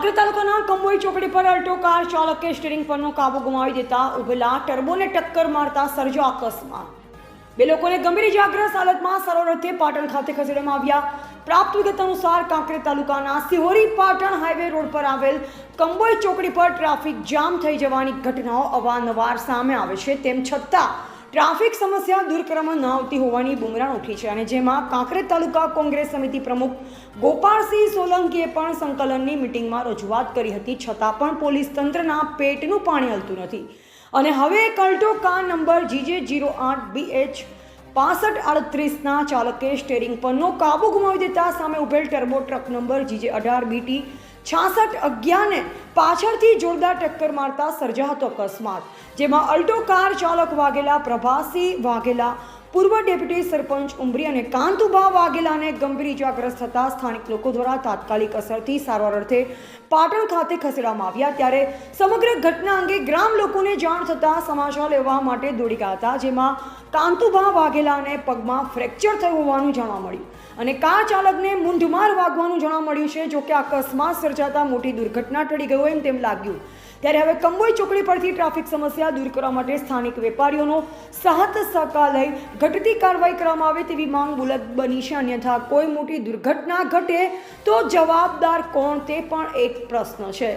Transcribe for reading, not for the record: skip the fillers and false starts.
કાંકરેજ તાલુકાના કંબોઈ ચોકડી પર અલ્ટો કાર ચાલકે સ્ટીરિંગ પરનો કાબુ ગુમાવી દેતા ઉભેલા ટર્બોને ટક્કર મારતા સર્જો અકસ્માત. બે લોકોને ગંભીર ઇજાગ્રસ્ત હાલતમાં સારવાર અર્થે પાટણ ખાતે ખસેડવામાં આવ્યા. પ્રાપ્ત વિગત અનુસાર કાંકરેજ તાલુકાના સિહોરી પાટણ હાઈવે રોડ પર આવેલ કંબોઈ ચોકડી પર ટ્રાફિક જામ થઈ જવાની ઘટનાઓ અવારનવાર સામે આવે છે. તેમ છતાં ટ્રાફિક સમસ્યા દૂર કરવામાં ન આવતી હોવાની બુમરાણ ઉઠી છે, અને જેમાં કાંકરેજ તાલુકા કોંગ્રેસ સમિતિ પ્રમુખ ગોપાળસિંહ સોલંકીએ પણ સંકલનની મિટિંગમાં રજૂઆત કરી હતી, છતાં પણ પોલીસ તંત્રના પેટનું પાણી હલતું નથી. અને હવે અલ્ટો કાર નંબર GJ08BH 6538ના ચાલકે સ્ટીરિંગ પરનો કાબુ ગુમાવી દેતા સામે ઉભેલ ટર્બો ટ્રક નંબર GJ18BT 6611ને પાછળથી જોરદાર ટક્કર મારતા સર્જા હતો અકસ્માત, જેમાં અલ્ટો કાર ચાલક વાઘેલા પ્રભાસિંહ વાઘેલા, પૂર્વ ડેપ્યુટી સરપંચ ઉમરી અને કાંતુભા વાઘેલાને ગંભીર ઇજાગ્રસ્ત થતા સ્થાનિક લોકો દ્વારા તાત્કાલિક અસરથી સારવાર અર્થે પાટણ ખાતે ખસેડવામાં આવ્યા. ત્યારે સમગ્ર ઘટના અંગે ગ્રામ લોકોને જાણ થતાં સમાચાર લેવા માટે દોડી ગયા હતા, જેમાં કાંતુભા વાઘેલાને પગમાં ફ્રેક્ચર થયું હોવાનું જાણવા મળ્યું અને કાર ચાલકને મૂંઢમાર વાગવાનું જાણવા મળ્યું છે. જોકે અકસ્માત સર્જાતા મોટી દુર્ઘટના ટળી ગયો એમ તેમ લાગ્યું. ત્યારે હવે કંબોઈ ચોકડી પરથી ટ્રાફિક સમસ્યા દૂર કરવા માટે સ્થાનિક વેપારીઓનો સાથ સહકાર લઈ ઘટતી કાર્યવાહી કરવામાં આવે તેવી માંગ બુલંદ બની છે. અન્યથા કોઈ મોટી દુર્ઘટના ઘટે તો જવાબદાર કોણ તે પણ એક પ્રશ્ન છે.